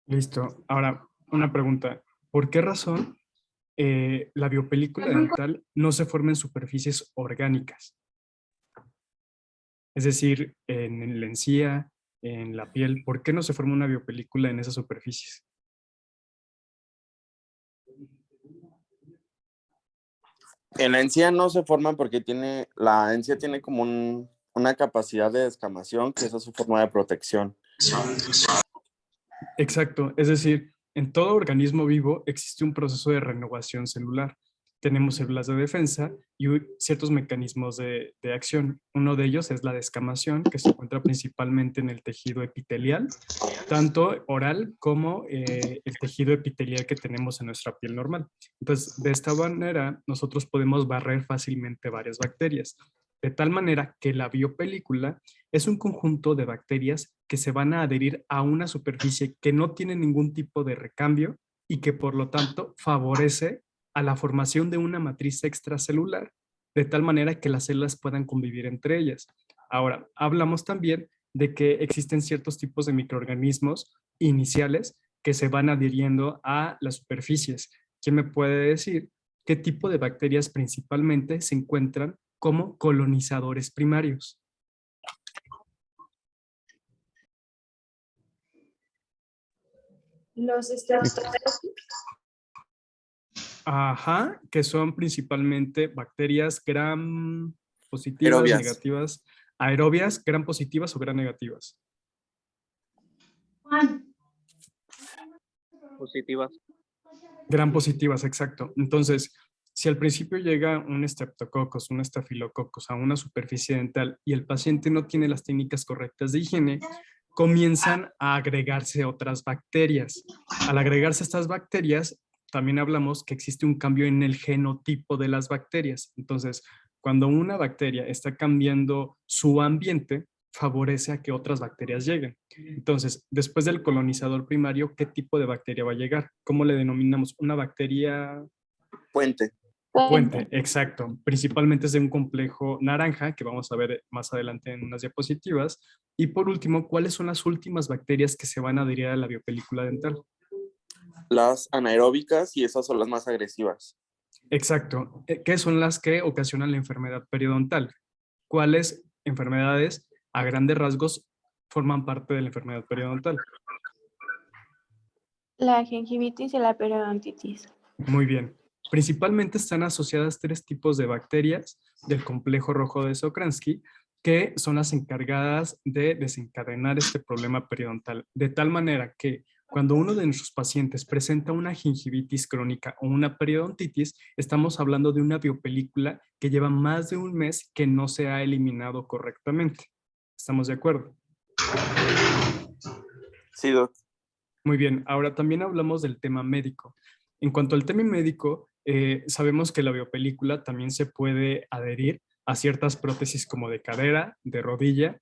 Listo. Ahora, una pregunta. ¿Por qué razón la biopelícula dental no se forma en superficies orgánicas? Es decir, en la encía, en la piel. ¿Por qué no se forma una biopelícula en esas superficies? En la encía no se forman porque la encía tiene como una capacidad de descamación, que esa es su forma de protección. Exacto. Es decir, en todo organismo vivo existe un proceso de renovación celular. Tenemos células de defensa y ciertos mecanismos de acción. Uno de ellos es la descamación, que se encuentra principalmente en el tejido epitelial, tanto oral como el tejido epitelial que tenemos en nuestra piel normal. Entonces, de esta manera, nosotros podemos barrer fácilmente varias bacterias, de tal manera que la biopelícula es un conjunto de bacterias que se van a adherir a una superficie que no tiene ningún tipo de recambio y que por lo tanto favorece a la formación de una matriz extracelular, de tal manera que las células puedan convivir entre ellas. Ahora, hablamos también de que existen ciertos tipos de microorganismos iniciales que se van adhiriendo a las superficies. ¿Quién me puede decir qué tipo de bacterias principalmente se encuentran como colonizadores primarios? Los Streptococcus. Ajá, que son principalmente bacterias gram positivas, Aerobias. negativas, aerobias, gram positivas o gram negativas. Positivas. Gram positivas, exacto. Entonces, si al principio llega un Streptococcus, un Staphylococcus a una superficie dental y el paciente no tiene las técnicas correctas de higiene, comienzan a agregarse otras bacterias. Al agregarse estas bacterias, también hablamos que existe un cambio en el genotipo de las bacterias. Entonces, cuando una bacteria está cambiando su ambiente, favorece a que otras bacterias lleguen. Entonces, después del colonizador primario, ¿qué tipo de bacteria va a llegar? ¿Cómo le denominamos? Una bacteria Puente. puente, exacto. Principalmente es de un complejo naranja, que vamos a ver más adelante en unas diapositivas. Y por último, ¿cuáles son las últimas bacterias que se van a adherir a la biopelícula dental? Las anaeróbicas, y esas son las más agresivas. Exacto. ¿Qué son las que ocasionan la enfermedad periodontal? ¿Cuáles enfermedades a grandes rasgos forman parte de la enfermedad periodontal? La gingivitis y la periodontitis. Muy bien. Principalmente están asociadas tres tipos de bacterias del complejo rojo de Sokransky, que son las encargadas de desencadenar este problema periodontal, de tal manera que cuando uno de nuestros pacientes presenta una gingivitis crónica o una periodontitis, estamos hablando de una biopelícula que lleva más de un mes que no se ha eliminado correctamente. ¿Estamos de acuerdo? Sí, doc. Muy bien, ahora también hablamos del tema médico. En cuanto al tema médico, sabemos que la biopelícula también se puede adherir a ciertas prótesis como de cadera, de rodilla,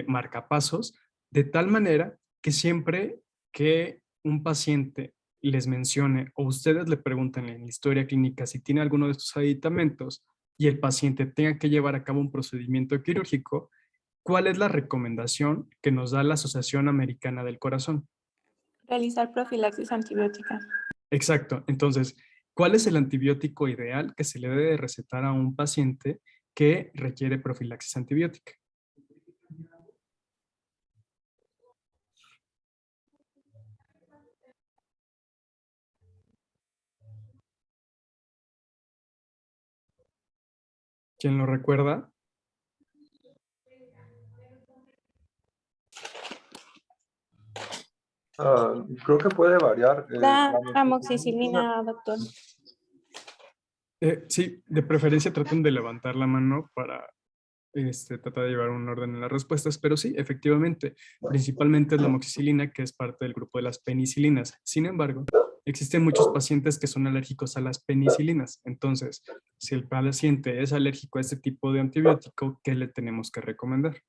marcapasos, de tal manera que siempre que un paciente les mencione o ustedes le preguntan en la historia clínica si tiene alguno de estos aditamentos y el paciente tenga que llevar a cabo un procedimiento quirúrgico, ¿cuál es la recomendación que nos da la Asociación Americana del Corazón? Realizar profilaxis antibiótica. Exacto. Entonces, ¿cuál es el antibiótico ideal que se le debe de recetar a un paciente que requiere profilaxis antibiótica? ¿Quién lo recuerda? Creo que puede variar. La amoxicilina, doctor. Sí, de preferencia traten de levantar la mano para tratar de llevar un orden en las respuestas, pero sí, efectivamente, principalmente es la amoxicilina, que es parte del grupo de las penicilinas. Sin embargo, existen muchos pacientes que son alérgicos a las penicilinas. Entonces, si el paciente es alérgico a este tipo de antibiótico, ¿qué le tenemos que recomendar?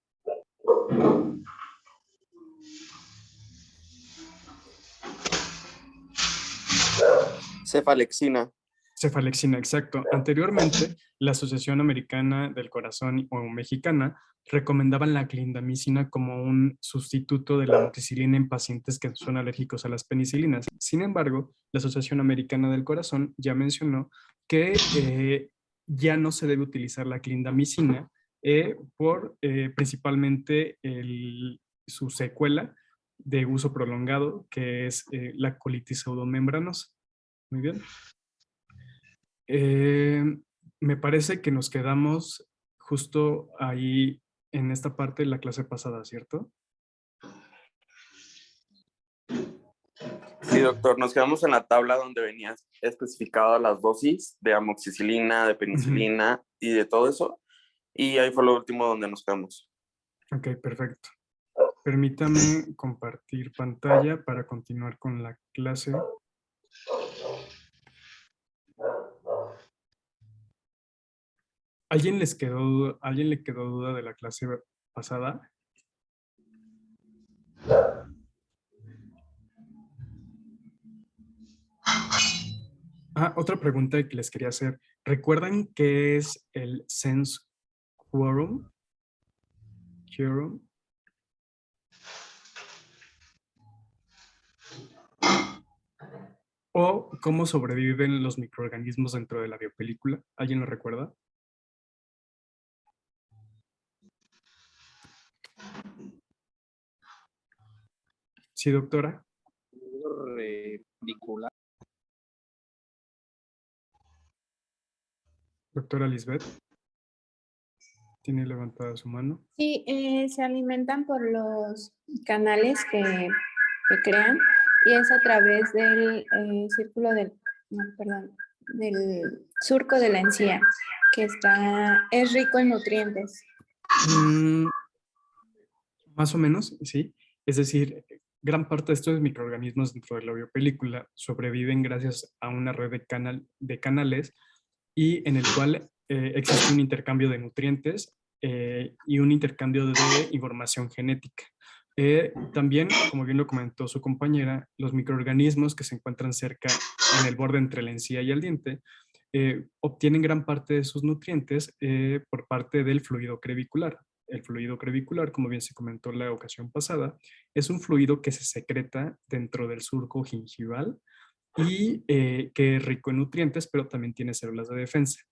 Cefalexina. Cefalexina, exacto. Anteriormente, la Asociación Americana del Corazón o mexicana recomendaban la clindamicina como un sustituto de la amoxicilina en pacientes que son alérgicos a las penicilinas. Sin embargo, la Asociación Americana del Corazón ya mencionó que ya no se debe utilizar la clindamicina por principalmente su secuela de uso prolongado, que es la colitis pseudomembranosa. Muy bien. Eh, Me parece que nos quedamos justo ahí en esta parte de la clase pasada, ¿cierto? Sí, doctor, nos quedamos en la tabla donde venían especificadas las dosis de amoxicilina, de penicilina y de todo eso. Y ahí fue lo último donde nos quedamos. Ok, perfecto. Permítame compartir pantalla para continuar con la clase. ¿Alguien le quedó duda de la clase pasada? Otra pregunta que les quería hacer. ¿Recuerdan qué es el sense quorum? Quorum. ¿O cómo sobreviven los microorganismos dentro de la biopelícula? ¿Alguien lo recuerda? Sí, doctora. Reticular. Doctora Lisbeth. Tiene levantada su mano. Sí, se alimentan por los canales que crean y es a través del círculo del, no, perdón, del surco de la encía, que es rico en nutrientes. Más o menos, sí. Es decir, gran parte de estos microorganismos dentro de la biopelícula sobreviven gracias a una red de canales y en el cual existe un intercambio de nutrientes y un intercambio de información genética. También, como bien lo comentó su compañera, los microorganismos que se encuentran cerca en el borde entre la encía y el diente obtienen gran parte de sus nutrientes por parte del fluido crevicular. El fluido crevicular, como bien se comentó la ocasión pasada, es un fluido que se secreta dentro del surco gingival y que es rico en nutrientes, pero también tiene células de defensa.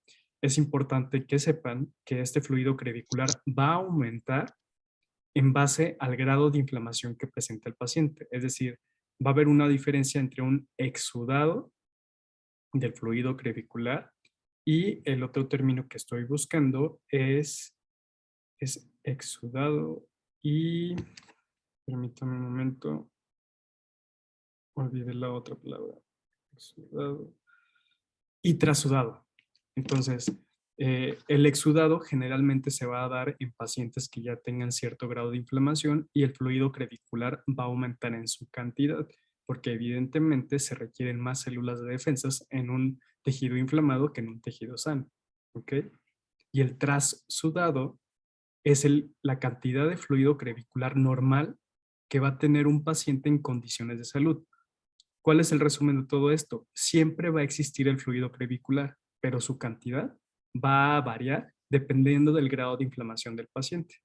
Es importante que sepan que este fluido crevicular va a aumentar en base al grado de inflamación que presenta el paciente. Es decir, va a haber una diferencia entre un exudado del fluido crevicular y el otro término que estoy buscando es exudado y, permítame un momento, olvidé la otra palabra, exudado y trasudado. Entonces, el exudado generalmente se va a dar en pacientes que ya tengan cierto grado de inflamación y el fluido crevicular va a aumentar en su cantidad, porque evidentemente se requieren más células de defensas en un tejido inflamado que en un tejido sano. ¿Ok? Y el trasudado es la cantidad de fluido crevicular normal que va a tener un paciente en condiciones de salud. ¿Cuál es el resumen de todo esto? Siempre va a existir el fluido crevicular, pero su cantidad va a variar dependiendo del grado de inflamación del paciente.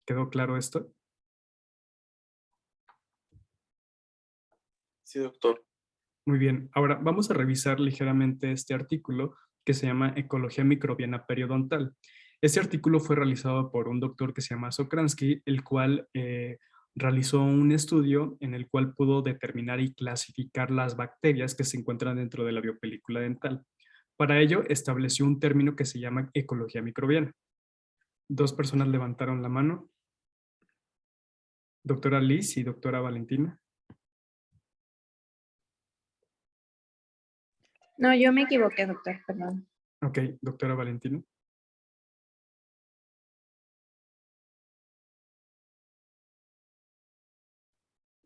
¿Quedó claro esto? Sí, doctor. Muy bien. Ahora vamos a revisar ligeramente este artículo que se llama Ecología microbiana periodontal. Este artículo fue realizado por un doctor que se llama Sokransky, el cual realizó un estudio en el cual pudo determinar y clasificar las bacterias que se encuentran dentro de la biopelícula dental. Para ello, estableció un término que se llama ecología microbiana. Dos personas levantaron la mano. Doctora Liz y doctora Valentina. No, yo me equivoqué, doctor, perdón. Ok, doctora Valentina.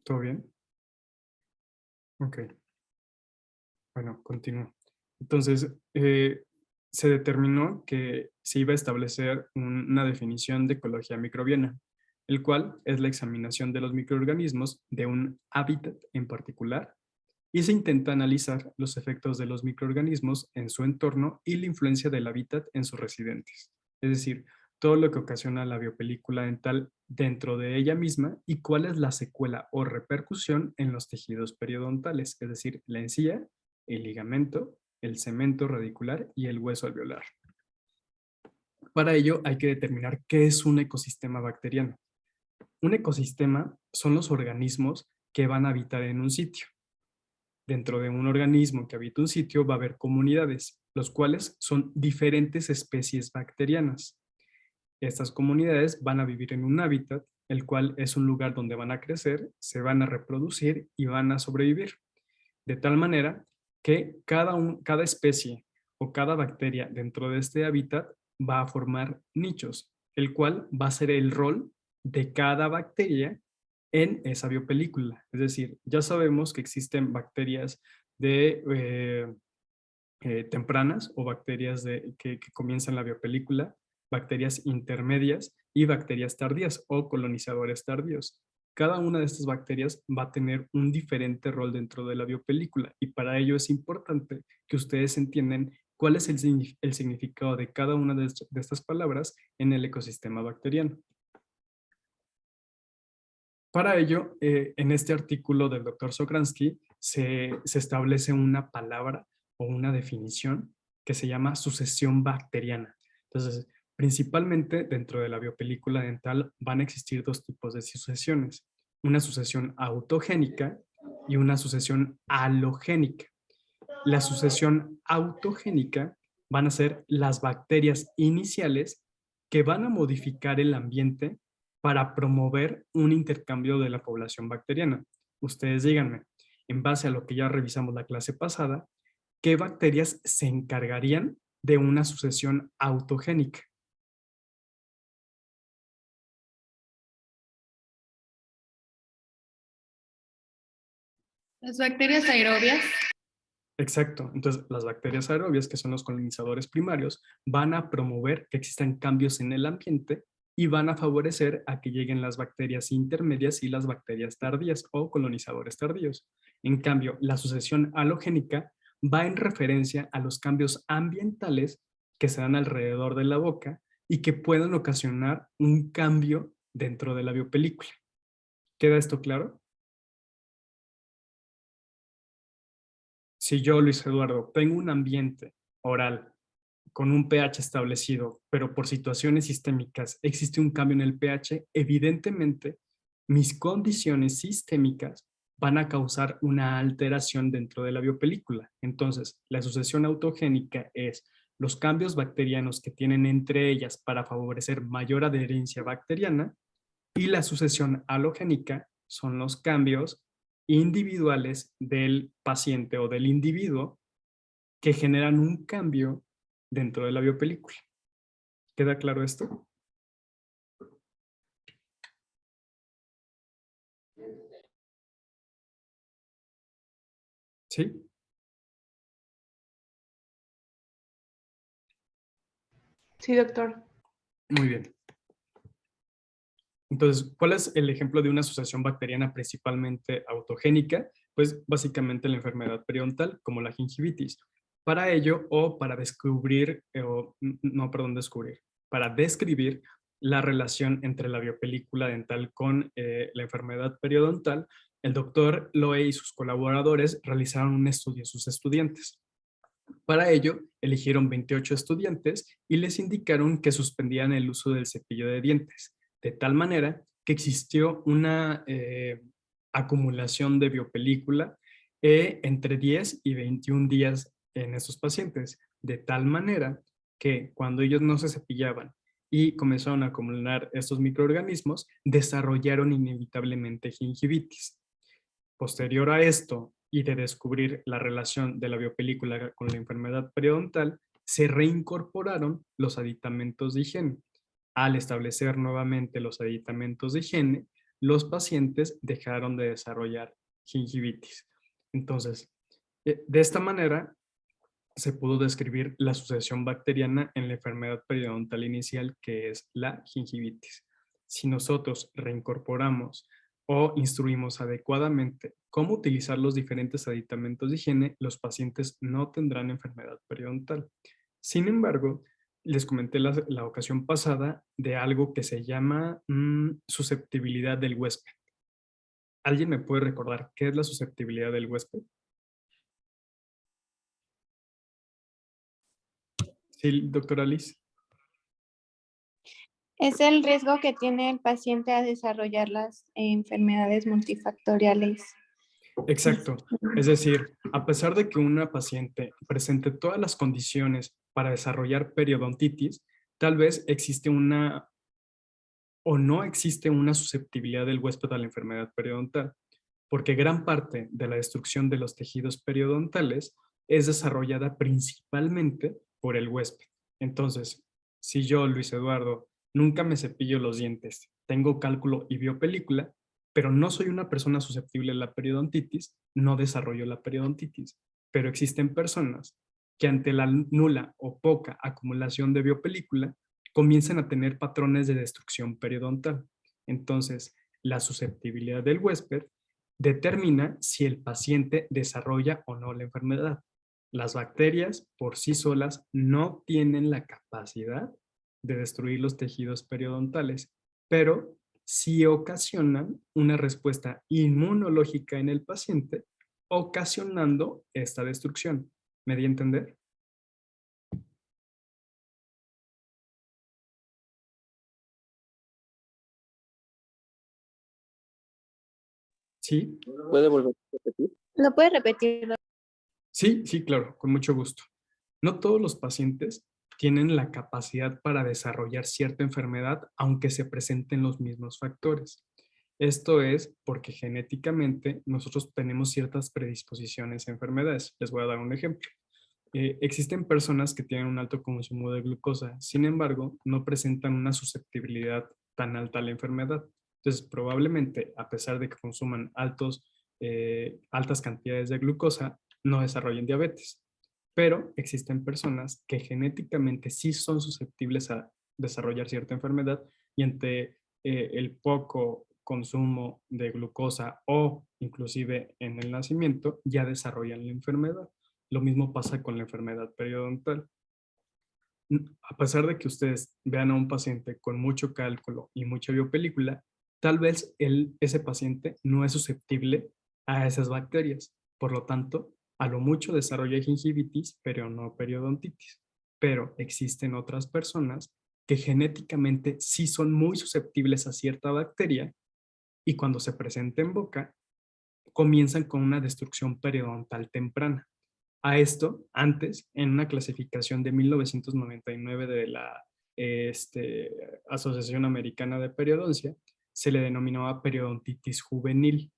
¿Todo bien? Ok. Bueno, continúo. Entonces, se determinó que se iba a establecer una definición de ecología microbiana, el cual es la examinación de los microorganismos de un hábitat en particular y se intenta analizar los efectos de los microorganismos en su entorno y la influencia del hábitat en sus residentes. Es decir, todo lo que ocasiona la biopelícula dental dentro de ella misma y cuál es la secuela o repercusión en los tejidos periodontales, es decir, la encía, el ligamento, el cemento radicular y el hueso alveolar. Para ello hay que determinar qué es un ecosistema bacteriano. Un ecosistema son los organismos que van a habitar en un sitio. Dentro de un organismo que habita un sitio va a haber comunidades, los cuales son diferentes especies bacterianas. Estas comunidades van a vivir en un hábitat, el cual es un lugar donde van a crecer, se van a reproducir y van a sobrevivir. De tal manera que cada especie o cada bacteria dentro de este hábitat va a formar nichos, el cual va a ser el rol de cada bacteria en esa biopelícula. Es decir, ya sabemos que existen bacterias tempranas o bacterias que comienzan la biopelícula, bacterias intermedias y bacterias tardías o colonizadores tardíos. Cada una de estas bacterias va a tener un diferente rol dentro de la biopelícula y para ello es importante que ustedes entiendan cuál es el significado de cada una de estas palabras en el ecosistema bacteriano. Para ello, en este artículo del Dr. Sokransky se establece una palabra o una definición que se llama sucesión bacteriana. Entonces, principalmente dentro de la biopelícula dental van a existir dos tipos de sucesiones, una sucesión autogénica y una sucesión alogénica. La sucesión autogénica van a ser las bacterias iniciales que van a modificar el ambiente para promover un intercambio de la población bacteriana. Ustedes díganme, en base a lo que ya revisamos la clase pasada, ¿qué bacterias se encargarían de una sucesión autogénica? Las bacterias aerobias. Exacto. Entonces, las bacterias aerobias, que son los colonizadores primarios, van a promover que existan cambios en el ambiente y van a favorecer a que lleguen las bacterias intermedias y las bacterias tardías o colonizadores tardíos. En cambio, la sucesión halogénica va en referencia a los cambios ambientales que se dan alrededor de la boca y que pueden ocasionar un cambio dentro de la biopelícula. ¿Queda esto claro? Si yo, Luis Eduardo, tengo un ambiente oral con un pH establecido, pero por situaciones sistémicas existe un cambio en el pH, evidentemente mis condiciones sistémicas van a causar una alteración dentro de la biopelícula. Entonces, la sucesión autogénica es los cambios bacterianos que tienen entre ellas para favorecer mayor adherencia bacteriana y la sucesión halogénica son los cambios individuales del paciente o del individuo que generan un cambio dentro de la biopelícula. ¿Queda claro esto? ¿Sí? Sí, doctor. Muy bien. Entonces, ¿cuál es el ejemplo de una asociación bacteriana principalmente autogénica? Pues básicamente la enfermedad periodontal, como la gingivitis. Para ello, o para descubrir, para describir la relación entre la biopelícula dental con la enfermedad periodontal, el doctor Loe y sus colaboradores realizaron un estudio a sus estudiantes. Para ello, eligieron 28 estudiantes y les indicaron que suspendían el uso del cepillo de dientes, de tal manera que existió una acumulación de biopelícula entre 10 y 21 días en estos pacientes, de tal manera que cuando ellos no se cepillaban y comenzaron a acumular estos microorganismos, desarrollaron inevitablemente gingivitis. Posterior a esto y de descubrir la relación de la biopelícula con la enfermedad periodontal, se reincorporaron los aditamentos de higiene. Al establecer nuevamente los aditamentos de higiene, los pacientes dejaron de desarrollar gingivitis. Entonces, de esta manera se pudo describir la sucesión bacteriana en la enfermedad periodontal inicial, que es la gingivitis. Si nosotros reincorporamos o instruimos adecuadamente cómo utilizar los diferentes aditamentos de higiene, los pacientes no tendrán enfermedad periodontal. Sin embargo, les comenté la ocasión pasada de algo que se llama susceptibilidad del huésped. ¿Alguien me puede recordar qué es la susceptibilidad del huésped? Sí, doctora Liz. Es el riesgo que tiene el paciente a desarrollar las enfermedades multifactoriales. Exacto. Es decir, a pesar de que una paciente presente todas las condiciones para desarrollar periodontitis, tal vez existe una o no existe una susceptibilidad del huésped a la enfermedad periodontal, porque gran parte de la destrucción de los tejidos periodontales es desarrollada principalmente por el huésped. Entonces, si yo, Luis Eduardo, nunca me cepillo los dientes, tengo cálculo y biopelícula, pero no soy una persona susceptible a la periodontitis, no desarrollo la periodontitis. Pero existen personas que ante la nula o poca acumulación de biopelícula comienzan a tener patrones de destrucción periodontal. Entonces, la susceptibilidad del huésped determina si el paciente desarrolla o no la enfermedad. Las bacterias por sí solas no tienen la capacidad de destruir los tejidos periodontales, pero sí ocasionan una respuesta inmunológica en el paciente, ocasionando esta destrucción. ¿Me di a entender? ¿Sí? ¿Puede volver a repetir? ¿Lo puede repetir? Sí, sí, claro, con mucho gusto. No todos los pacientes tienen la capacidad para desarrollar cierta enfermedad, aunque se presenten los mismos factores. Esto es porque genéticamente nosotros tenemos ciertas predisposiciones a enfermedades. Les voy a dar un ejemplo. Existen personas que tienen un alto consumo de glucosa, sin embargo, no presentan una susceptibilidad tan alta a la enfermedad. Entonces, probablemente, a pesar de que consuman altas cantidades de glucosa, no desarrollen diabetes. Pero existen personas que genéticamente sí son susceptibles a desarrollar cierta enfermedad y ante el poco consumo de glucosa o inclusive en el nacimiento ya desarrollan la enfermedad. Lo mismo pasa con la enfermedad periodontal. A pesar de que ustedes vean a un paciente con mucho cálculo y mucha biopelícula, tal vez ese paciente no es susceptible a esas bacterias. Por lo tanto, a lo mucho desarrolla gingivitis, pero no periodontitis. Pero existen otras personas que genéticamente sí son muy susceptibles a cierta bacteria y cuando se presenta en boca, comienzan con una destrucción periodontal temprana. A esto, antes, en una clasificación de 1999 de la Asociación Americana de Periodoncia, se le denominaba periodontitis juvenil.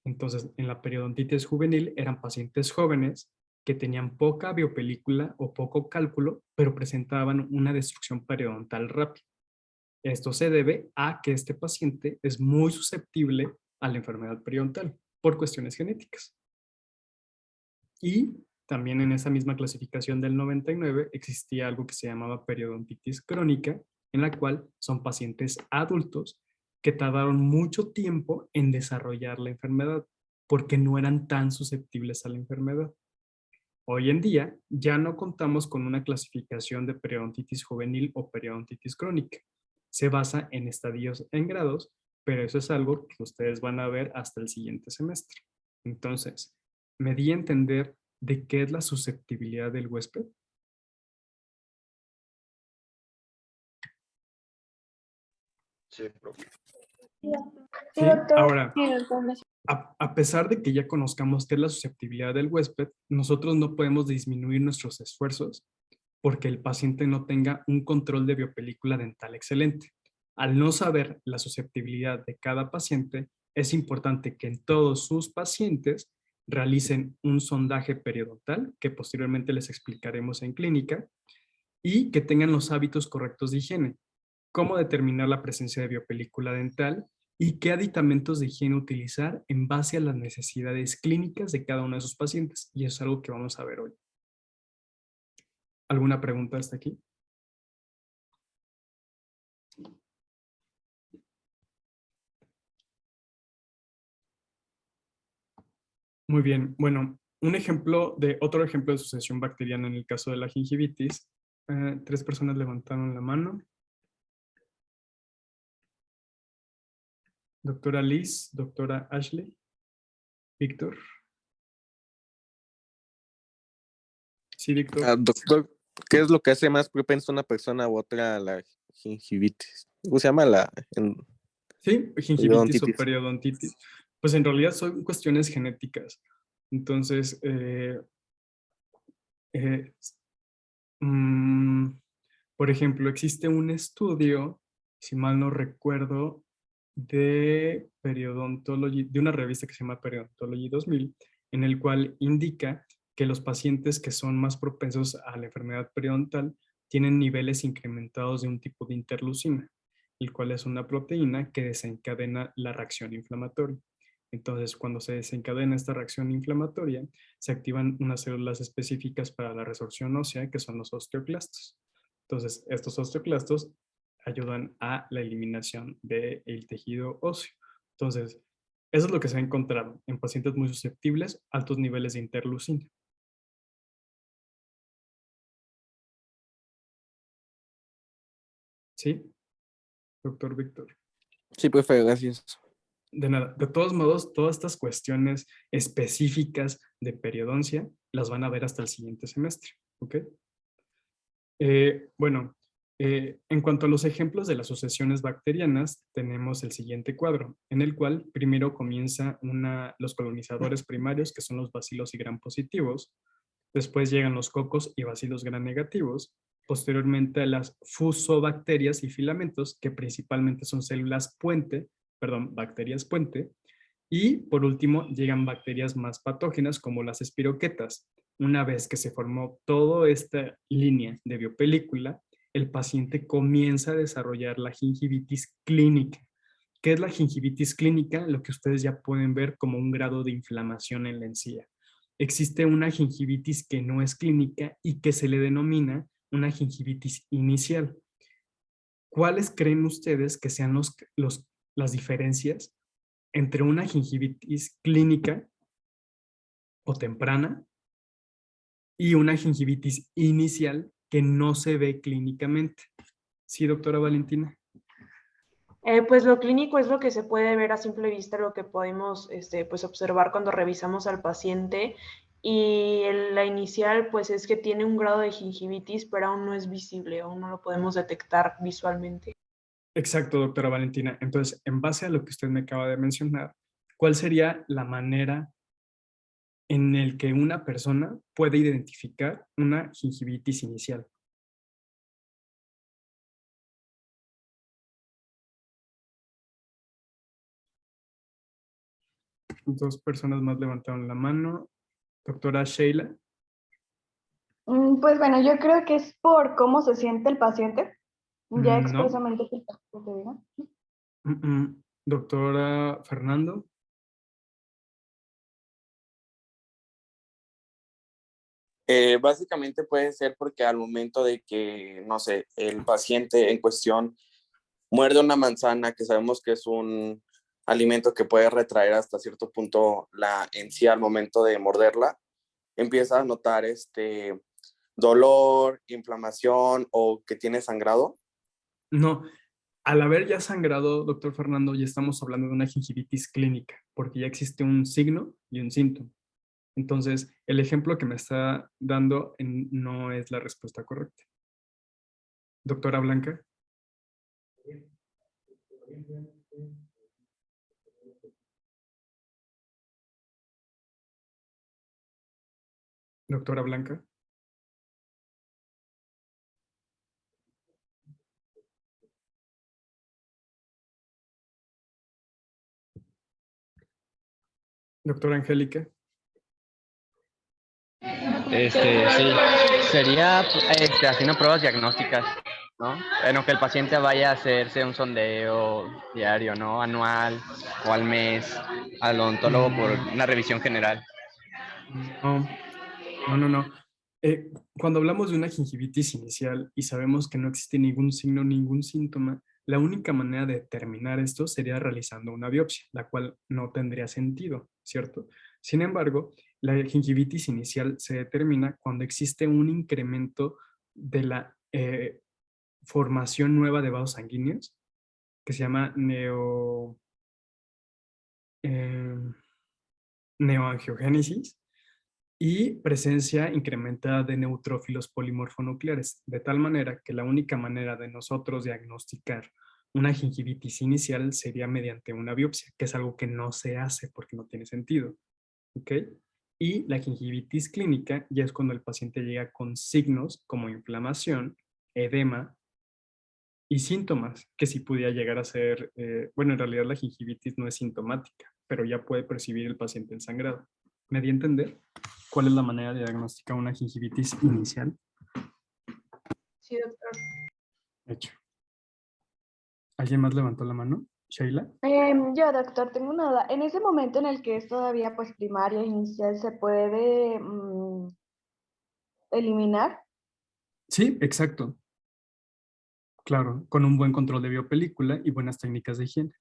Entonces, en la periodontitis juvenil eran pacientes jóvenes que tenían poca biopelícula o poco cálculo, pero presentaban una destrucción periodontal rápida. Esto se debe a que este paciente es muy susceptible a la enfermedad periodontal por cuestiones genéticas. Y también en esa misma clasificación del 99 existía algo que se llamaba periodontitis crónica, en la cual son pacientes adultos que tardaron mucho tiempo en desarrollar la enfermedad porque no eran tan susceptibles a la enfermedad. Hoy en día ya no contamos con una clasificación de periodontitis juvenil o periodontitis crónica. Se basa en estadios en grados, pero eso es algo que ustedes van a ver hasta el siguiente semestre. Entonces, me di a entender de qué es la susceptibilidad del huésped. Sí, profe. Sí, ¿Sí? doctor. Ahora, Sí, doctor. a pesar de que ya conozcamos qué es la susceptibilidad del huésped, nosotros no podemos disminuir nuestros esfuerzos porque el paciente no tenga un control de biopelícula dental excelente. Al no saber la susceptibilidad de cada paciente, es importante que en todos sus pacientes realicen un sondaje periodontal, que posteriormente les explicaremos en clínica, y que tengan los hábitos correctos de higiene. Cómo determinar la presencia de biopelícula dental y qué aditamentos de higiene utilizar en base a las necesidades clínicas de cada uno de sus pacientes. Y eso es algo que vamos a ver hoy. ¿Alguna pregunta hasta aquí? Muy bien. Bueno, otro ejemplo de sucesión bacteriana en el caso de la gingivitis. 3 personas levantaron la mano. Doctora Liz, doctora Ashley, Víctor. Sí, Víctor. Doctor, ¿qué es lo que hace más propensa una persona u otra a la gingivitis? ¿Cómo se llama Sí, gingivitis o periodontitis. Pues en realidad son cuestiones genéticas. Entonces, por ejemplo, existe un estudio, si mal no recuerdo, de de una revista que se llama Periodontology 2000, en el cual indica que los pacientes que son más propensos a la enfermedad periodontal tienen niveles incrementados de un tipo de interleucina, el cual es una proteína que desencadena la reacción inflamatoria. Entonces, cuando se desencadena esta reacción inflamatoria, se activan unas células específicas para la resorción ósea, que son los osteoclastos. Entonces, estos osteoclastos ayudan a la eliminación del tejido óseo. Entonces, eso es lo que se ha encontrado en pacientes muy susceptibles, altos niveles de interleucina. ¿Sí? Doctor Víctor. Sí, profe, gracias. De nada. De todos modos, todas estas cuestiones específicas de periodoncia las van a ver hasta el siguiente semestre. ¿Ok? Bueno, en cuanto a los ejemplos de las sucesiones bacterianas, tenemos el siguiente cuadro, en el cual primero comienza los colonizadores primarios, que son los bacilos y gram positivos, después llegan los cocos y bacilos gram negativos, posteriormente las fusobacterias y filamentos, que principalmente son bacterias puente, y por último llegan bacterias más patógenas como las espiroquetas. Una vez que se formó toda esta línea de biopelícula, el paciente comienza a desarrollar la gingivitis clínica. ¿Qué es la gingivitis clínica? Lo que ustedes ya pueden ver como un grado de inflamación en la encía. Existe una gingivitis que no es clínica y que se le denomina una gingivitis inicial. ¿Cuáles creen ustedes que sean las diferencias entre una gingivitis clínica o temprana y una gingivitis inicial que no se ve clínicamente? Sí, doctora Valentina. Pues lo clínico es lo que se puede ver a simple vista, lo que podemos pues observar cuando revisamos al paciente, y la inicial pues es que tiene un grado de gingivitis, pero aún no es visible, aún no lo podemos detectar visualmente. Exacto, doctora Valentina. Entonces, en base a lo que usted me acaba de mencionar, ¿cuál sería la manera en el que una persona puede identificar una gingivitis inicial? Dos personas más levantaron la mano. Doctora Sheila. Pues bueno, yo creo que es por cómo se siente el paciente, ya No. expresamente que el paciente diga. Doctora Fernando. Básicamente puede ser porque al momento de que, no sé, el paciente en cuestión muerde una manzana, que sabemos que es un alimento que puede retraer hasta cierto punto la encía al momento de morderla, empieza a notar dolor, inflamación o que tiene sangrado. No, al haber ya sangrado, doctor Fernando, ya estamos hablando de una gingivitis clínica, porque ya existe un signo y un síntoma. Entonces, el ejemplo que me está dando no es la respuesta correcta. Doctora Blanca. Doctora Blanca. Doctora Angélica. Sí, sería haciendo pruebas diagnósticas, ¿no? Bueno, que el paciente vaya a hacerse un sondeo diario, ¿no? Anual o al mes, al odontólogo por una revisión general. No. Cuando hablamos de una gingivitis inicial y sabemos que no existe ningún signo, ningún síntoma, la única manera de determinar esto sería realizando una biopsia, la cual no tendría sentido, ¿cierto? Sin embargo, la gingivitis inicial se determina cuando existe un incremento de la formación nueva de vasos sanguíneos, que se llama neoangiogénesis, y presencia incrementada de neutrófilos polimorfonucleares, de tal manera que la única manera de nosotros diagnosticar una gingivitis inicial sería mediante una biopsia, que es algo que no se hace porque no tiene sentido. ¿Ok? Y la gingivitis clínica ya es cuando el paciente llega con signos como inflamación, edema y síntomas, que sí pudiera llegar a ser, bueno, en realidad la gingivitis no es sintomática, pero ya puede percibir el paciente el sangrado. ¿Me di a entender cuál es la manera de diagnosticar una gingivitis inicial? Sí, doctor. Hecho. ¿Alguien más levantó la mano? ¿Sheila? Yo, doctor, tengo una duda. En ese momento en el que es todavía pues primaria, inicial, ¿se puede eliminar? Sí, exacto. Claro, con un buen control de biopelícula y buenas técnicas de higiene.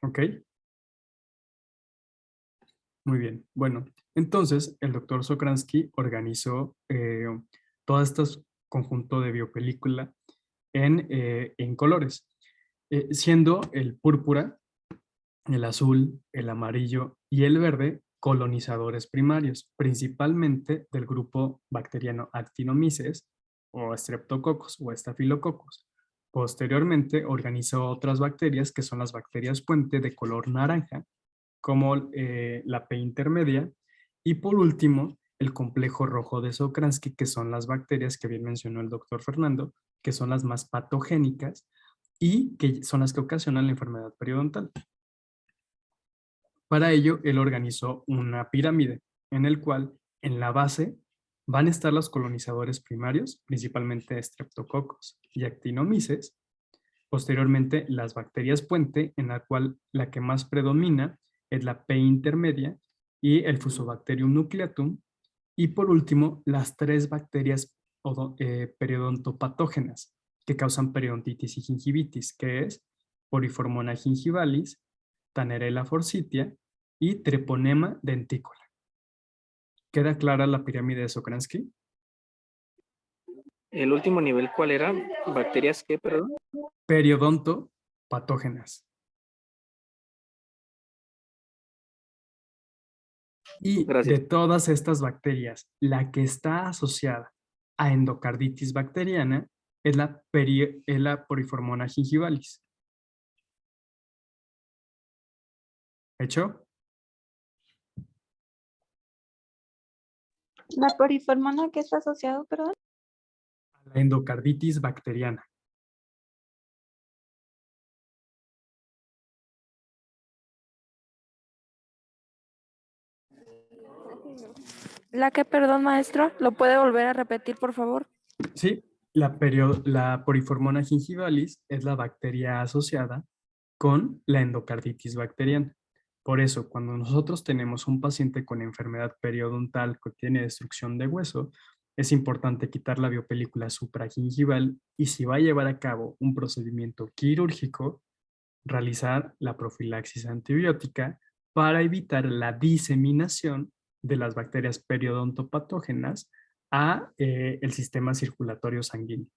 ¿Ok? Muy bien. Bueno, entonces el doctor Sokransky organizó todo este conjunto de biopelícula en colores, siendo el púrpura, el azul, el amarillo y el verde colonizadores primarios, principalmente del grupo bacteriano Actinomyces o Streptococcus o Staphylococcus. Posteriormente organizó otras bacterias que son las bacterias puente de color naranja, como la P intermedia, y por último, el complejo rojo de Sokransky, que son las bacterias que bien mencionó el doctor Fernando, que son las más patogénicas y que son las que ocasionan la enfermedad periodontal. Para ello, él organizó una pirámide en el cual en la base van a estar los colonizadores primarios, principalmente Streptococcus y Actinomyces. Posteriormente, las bacterias puente, en la cual la que más predomina es la P intermedia y el Fusobacterium nucleatum. Y por último, las 3 bacterias periodontopatógenas que causan periodontitis y gingivitis, que es Poriformona gingivalis, Tannerella forsythia y Treponema denticola. ¿Queda clara la pirámide de Sokransky? El último nivel, ¿cuál era? ¿Bacterias qué, perdón? Periodontopatógenas. Y Gracias. de todas estas bacterias, la que está asociada a endocarditis bacteriana es la Poriformona gingivalis. ¿Hecho? ¿La poriformona que está asociado, perdón? A la endocarditis bacteriana. ¿La que, perdón, maestro? ¿Lo puede volver a repetir, por favor? Sí, la Poriformona gingivalis es la bacteria asociada con la endocarditis bacteriana. Por eso, cuando nosotros tenemos un paciente con enfermedad periodontal que tiene destrucción de hueso, es importante quitar la biopelícula supragingival y si va a llevar a cabo un procedimiento quirúrgico, realizar la profilaxis antibiótica para evitar la diseminación de las bacterias periodontopatógenas a el sistema circulatorio sanguíneo.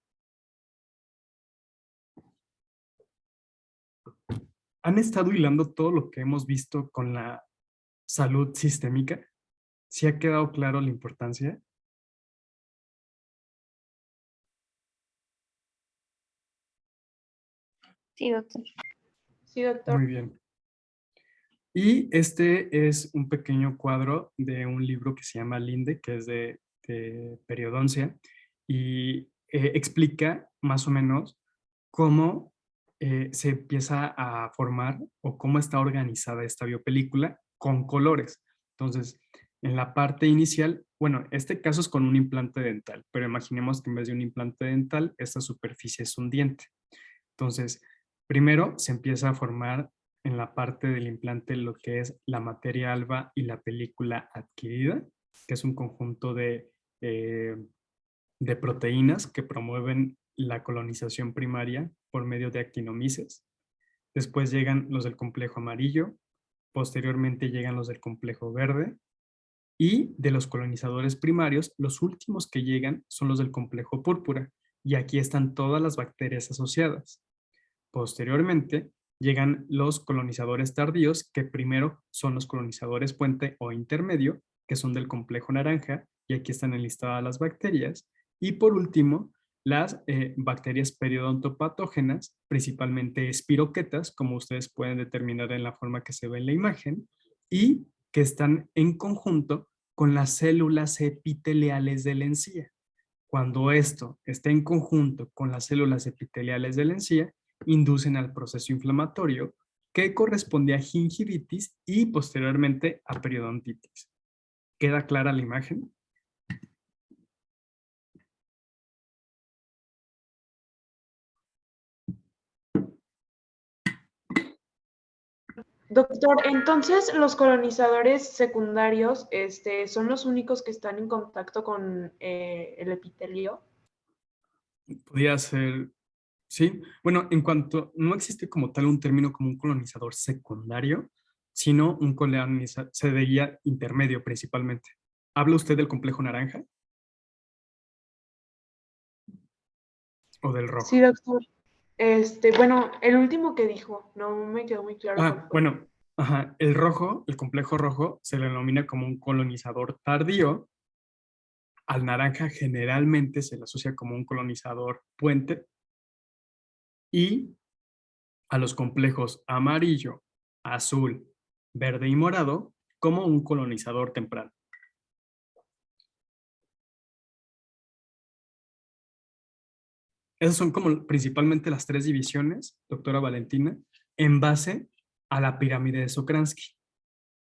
¿Han estado hilando todo lo que hemos visto con la salud sistémica? ¿Sí ha quedado claro la importancia? Sí, doctor. Sí, doctor. Muy bien. Y este es un pequeño cuadro de un libro que se llama Linde, que es de periodoncia, y explica más o menos cómo se empieza a formar o cómo está organizada esta biopelícula con colores. Entonces, en la parte inicial, bueno, este caso es con un implante dental, pero imaginemos que en vez de un implante dental, esta superficie es un diente. Entonces, primero se empieza a formar en la parte del implante lo que es la materia alba y la película adquirida, que es un conjunto de proteínas que promueven la colonización primaria por medio de actinomyces. después llegan los del complejo amarillo, posteriormente llegan los del complejo verde, y de los colonizadores primarios, los últimos que llegan son los del complejo púrpura, y aquí están todas las bacterias asociadas. Posteriormente, llegan los colonizadores tardíos, que primero son los colonizadores puente o intermedio, que son del complejo naranja, y aquí están enlistadas las bacterias. Y por último, las bacterias periodontopatógenas, principalmente espiroquetas, como ustedes pueden determinar en la forma que se ve en la imagen, y que están en conjunto con las células epiteliales de la encía. Cuando esto está en conjunto con las células epiteliales de la encía, inducen al proceso inflamatorio que corresponde a gingivitis y posteriormente a periodontitis. ¿Queda clara la imagen? Doctor, entonces los colonizadores secundarios son los únicos que están en contacto con el epitelio. Podría ser, sí. Bueno, en cuanto no existe como tal un término como un colonizador secundario, sino un colonizador, se diría intermedio principalmente. ¿Habla usted del complejo naranja? ¿O del rojo? Sí, doctor. Bueno, el último que dijo, no me quedó muy claro. Ah, bueno, ajá, el rojo, el complejo rojo, se le denomina como un colonizador tardío. Al naranja generalmente se le asocia como un colonizador puente. Y a los complejos amarillo, azul, verde y morado como un colonizador temprano. Esas son como principalmente las tres divisiones, doctora Valentina, en base a la pirámide de Sokransky.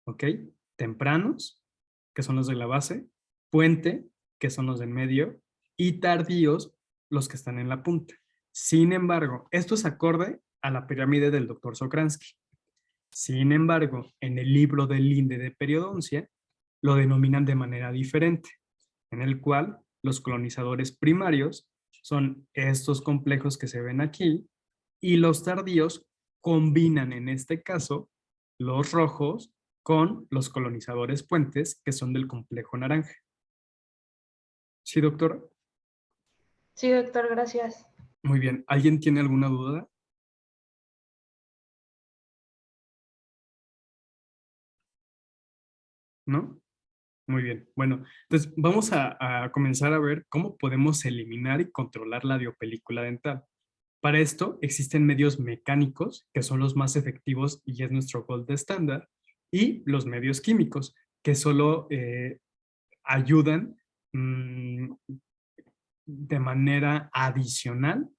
¿Ok? Tempranos, que son los de la base, puente, que son los del medio, y tardíos, los que están en la punta. Sin embargo, esto es acorde a la pirámide del doctor Sokransky. Sin embargo, en el libro del Linde de Periodoncia, lo denominan de manera diferente, en el cual los colonizadores primarios son estos complejos que se ven aquí, y los tardíos combinan en este caso los rojos con los colonizadores puentes que son del complejo naranja. ¿Sí, doctor? Sí, doctor, gracias. Muy bien. ¿Alguien tiene alguna duda? ¿No? Muy bien. Bueno, entonces vamos a comenzar a ver cómo podemos eliminar y controlar la biopelícula dental. Para esto existen medios mecánicos, que son los más efectivos y es nuestro gold estándar, y los medios químicos, que solo ayudan de manera adicional,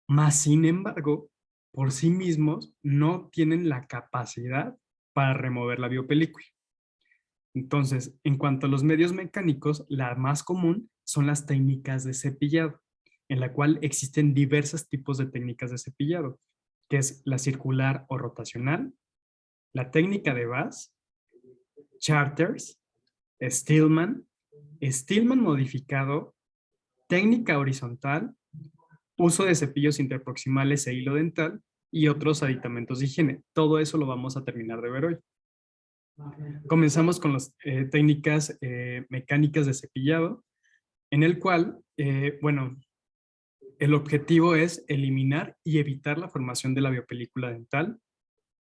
más sin embargo, por sí mismos no tienen la capacidad para remover la biopelícula. Entonces, en cuanto a los medios mecánicos, la más común son las técnicas de cepillado, en la cual existen diversos tipos de técnicas de cepillado, que es la circular o rotacional, la técnica de Bass, Charters, Stillman, Stillman modificado, técnica horizontal, uso de cepillos interproximales e hilo dental y otros aditamentos de higiene. Todo eso lo vamos a terminar de ver hoy. Comenzamos con las técnicas mecánicas de cepillado, en el cual, bueno, el objetivo es eliminar y evitar la formación de la biopelícula dental,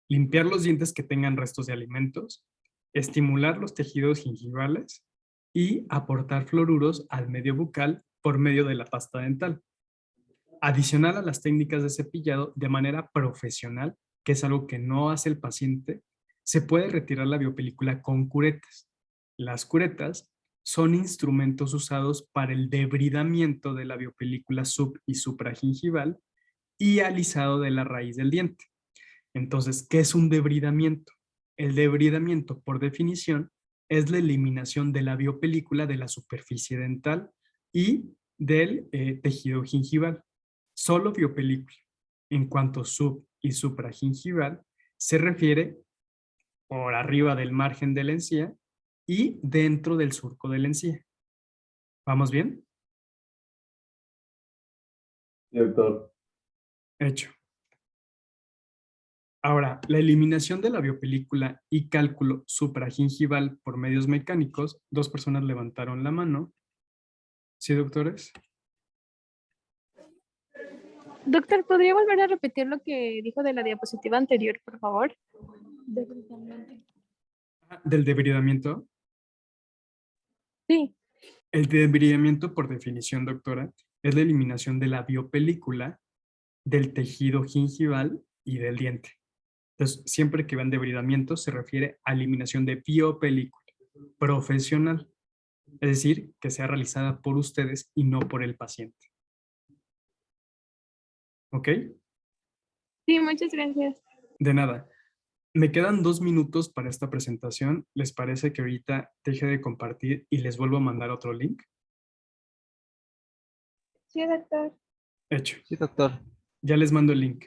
limpiar los dientes que tengan restos de alimentos, estimular los tejidos gingivales y aportar fluoruros al medio bucal por medio de la pasta dental. Adicional a las técnicas de cepillado de manera profesional, que es algo que no hace el paciente, se puede retirar la biopelícula con curetas. Las curetas son instrumentos usados para el debridamiento de la biopelícula sub- y supragingival y alisado de la raíz del diente. Entonces, ¿qué es un debridamiento? El debridamiento, por definición, es la eliminación de la biopelícula de la superficie dental y del tejido gingival. Solo biopelícula. En cuanto sub- y supragingival, se refiere por arriba del margen de la encía y dentro del surco de la encía. ¿Vamos bien? Sí, doctor. Hecho. Ahora, la eliminación de la biopelícula y cálculo supragingival por medios mecánicos, 2 personas levantaron la mano. ¿Sí, doctores? Doctor, ¿podría volver a repetir lo que dijo de la diapositiva anterior, por favor? Del debridamiento. Sí. El debridamiento, por definición, doctora, es la eliminación de la biopelícula, del tejido gingival y del diente. Entonces, siempre que vean debridamiento, se refiere a eliminación de biopelícula profesional, es decir, que sea realizada por ustedes y no por el paciente. ¿Ok? Sí, muchas gracias. De nada. Me quedan 2 minutos para esta presentación. ¿Les parece que ahorita deje de compartir y les vuelvo a mandar otro link? Sí, doctor. Hecho. Sí, doctor. Ya les mando el link.